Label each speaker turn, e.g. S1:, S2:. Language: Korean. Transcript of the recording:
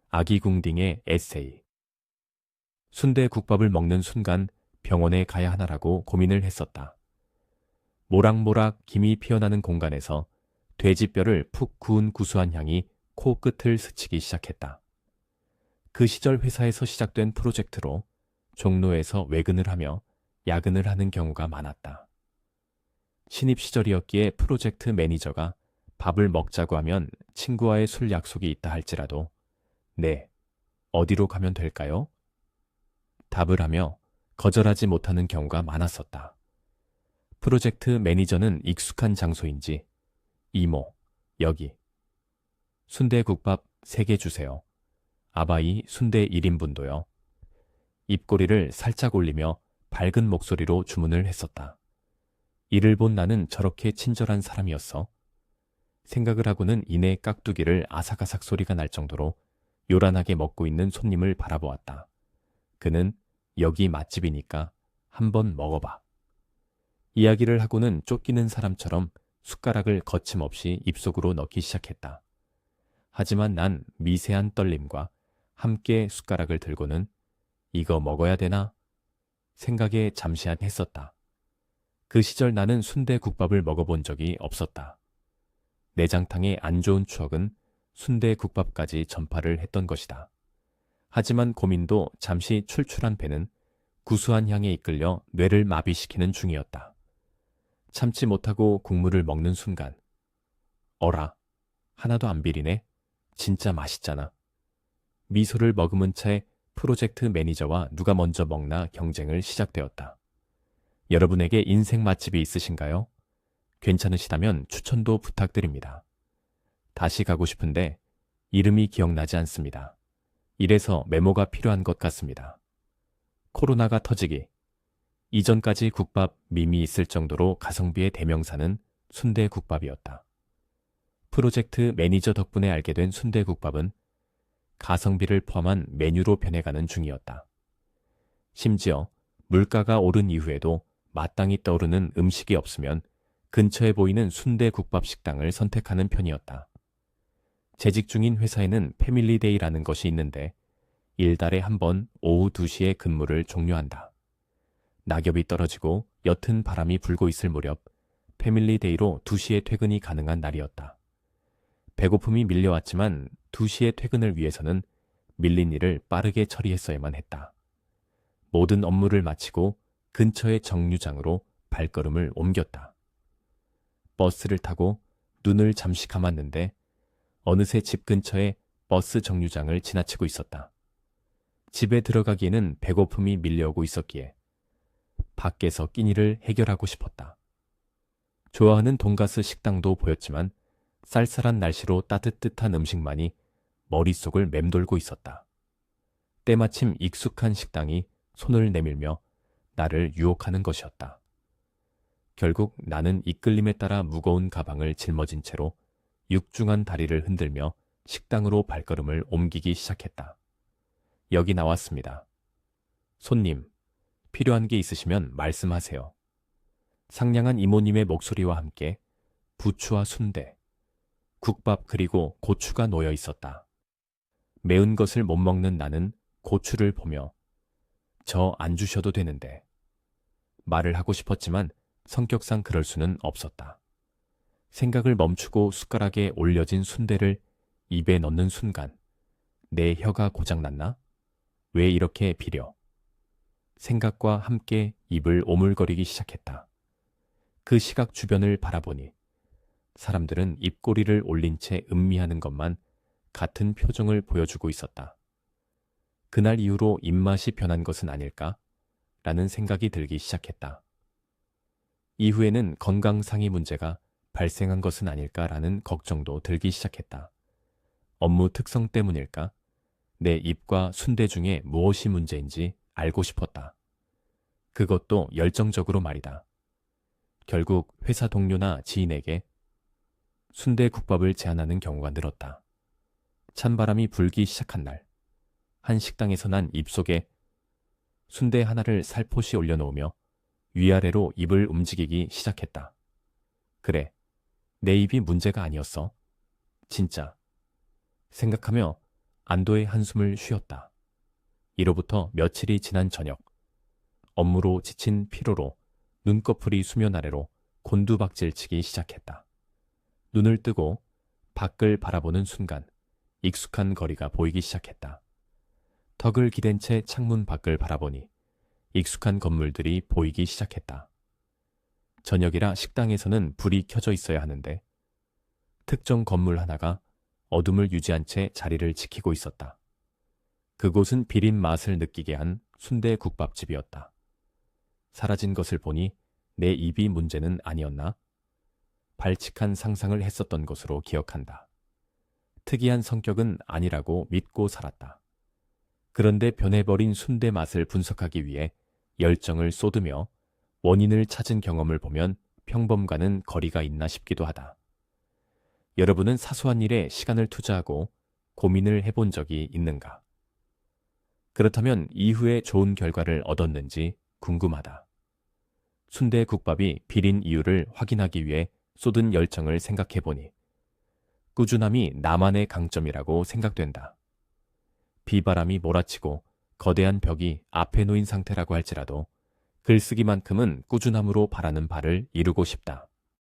S1: 아기궁딩의 에세이. 순대국밥을 먹는 순간 병원에 가야 하나라고 고민을 했었다. 모락모락 김이 피어나는 공간에서 돼지뼈를 푹 구운 구수한 향이 코끝을 스치기 시작했다. 그 시절 회사에서 시작된 프로젝트로 종로에서 외근을 하며 야근을 하는 경우가 많았다. 신입 시절이었기에 프로젝트 매니저가 밥을 먹자고 하면 친구와의 술 약속이 있다 할지라도 네, 어디로 가면 될까요? 답을 하며 거절하지 못하는 경우가 많았었다. 프로젝트 매니저는 익숙한 장소인지 이모, 여기. 순대국밥 3개 주세요. 아바이 순대 1인분도요. 입꼬리를 살짝 올리며 밝은 목소리로 주문을 했었다. 이를 본 나는 저렇게 친절한 사람이었어. 생각을 하고는 이내 깍두기를 아삭아삭 소리가 날 정도로 요란하게 먹고 있는 손님을 바라보았다. 그는 여기 맛집이니까 한번 먹어봐. 이야기를 하고는 쫓기는 사람처럼 숟가락을 거침없이 입속으로 넣기 시작했다. 하지만 난 미세한 떨림과 함께 숟가락을 들고는 이거 먹어야 되나? 생각에 잠시 했었다. 그 시절 나는 순대국밥을 먹어본 적이 없었다. 내장탕의 안 좋은 추억은 순대국밥까지 전파를 했던 것이다. 하지만 고민도 잠시 출출한 배는 구수한 향에 이끌려 뇌를 마비시키는 중이었다. 참지 못하고 국물을 먹는 순간 어라, 하나도 안 비리네? 진짜 맛있잖아. 미소를 머금은 채 프로젝트 매니저와 누가 먼저 먹나 경쟁을 시작되었다. 여러분에게 인생 맛집이 있으신가요? 괜찮으시다면 추천도 부탁드립니다. 다시 가고 싶은데 이름이 기억나지 않습니다. 이래서 메모가 필요한 것 같습니다. 코로나가 터지기 이전까지 국밥 밈이 있을 정도로 가성비의 대명사는 순대국밥이었다. 프로젝트 매니저 덕분에 알게 된 순대국밥은 가성비를 포함한 메뉴로 변해가는 중이었다. 심지어 물가가 오른 이후에도 마땅히 떠오르는 음식이 없으면 근처에 보이는 순대국밥 식당을 선택하는 편이었다. 재직 중인 회사에는 패밀리데이라는 것이 있는데 일달에 한 번 오후 2시에 근무를 종료한다. 낙엽이 떨어지고 옅은 바람이 불고 있을 무렵 패밀리데이로 2시에 퇴근이 가능한 날이었다. 배고픔이 밀려왔지만 2시에 퇴근을 위해서는 밀린 일을 빠르게 처리했어야만 했다. 모든 업무를 마치고 근처의 정류장으로 발걸음을 옮겼다. 버스를 타고 눈을 잠시 감았는데 어느새 집 근처에 버스 정류장을 지나치고 있었다. 집에 들어가기에는 배고픔이 밀려오고 있었기에 밖에서 끼니를 해결하고 싶었다. 좋아하는 돈가스 식당도 보였지만 쌀쌀한 날씨로 따뜻한 음식만이 머릿속을 맴돌고 있었다. 때마침 익숙한 식당이 손을 내밀며 나를 유혹하는 것이었다. 결국 나는 이끌림에 따라 무거운 가방을 짊어진 채로 육중한 다리를 흔들며 식당으로 발걸음을 옮기기 시작했다. 여기 나왔습니다. 손님, 필요한 게 있으시면 말씀하세요. 상냥한 이모님의 목소리와 함께 부추와 순대, 국밥 그리고 고추가 놓여 있었다. 매운 것을 못 먹는 나는 고추를 보며 저 안 주셔도 되는데 말을 하고 싶었지만 성격상 그럴 수는 없었다. 생각을 멈추고 숟가락에 올려진 순대를 입에 넣는 순간 내 혀가 고장났나? 왜 이렇게 비려? 생각과 함께 입을 오물거리기 시작했다. 그 시각 주변을 바라보니 사람들은 입꼬리를 올린 채 음미하는 것만 같은 표정을 보여주고 있었다. 그날 이후로 입맛이 변한 것은 아닐까? 라는 생각이 들기 시작했다. 이후에는 건강상의 문제가 발생한 것은 아닐까라는 걱정도 들기 시작했다. 업무 특성 때문일까? 내 입과 순대 중에 무엇이 문제인지 알고 싶었다. 그것도 열정적으로 말이다. 결국 회사 동료나 지인에게 순대국밥을 제안하는 경우가 늘었다. 찬바람이 불기 시작한 날, 한 식당에서 난 입속에 순대 하나를 살포시 올려놓으며 위아래로 입을 움직이기 시작했다. 그래, 내 입이 문제가 아니었어. 진짜. 생각하며 안도의 한숨을 쉬었다. 이로부터 며칠이 지난 저녁, 업무로 지친 피로로 눈꺼풀이 수면 아래로 곤두박질치기 시작했다. 눈을 뜨고 밖을 바라보는 순간 익숙한 거리가 보이기 시작했다. 턱을 기댄 채 창문 밖을 바라보니 익숙한 건물들이 보이기 시작했다. 저녁이라 식당에서는 불이 켜져 있어야 하는데 특정 건물 하나가 어둠을 유지한 채 자리를 지키고 있었다. 그곳은 비린 맛을 느끼게 한 순대국밥집이었다. 사라진 것을 보니 내 입이 문제는 아니었나? 발칙한 상상을 했었던 것으로 기억한다. 특이한 성격은 아니라고 믿고 살았다. 그런데 변해버린 순대 맛을 분석하기 위해 열정을 쏟으며 원인을 찾은 경험을 보면 평범과는 거리가 있나 싶기도 하다. 여러분은 사소한 일에 시간을 투자하고 고민을 해본 적이 있는가? 그렇다면 이후에 좋은 결과를 얻었는지 궁금하다. 순대국밥이 비린 이유를 확인하기 위해 쏟은 열정을 생각해보니 꾸준함이 나만의 강점이라고 생각된다. 비바람이 몰아치고 거대한 벽이 앞에 놓인 상태라고 할지라도 글쓰기만큼은 꾸준함으로 바라는 바를 이루고 싶다.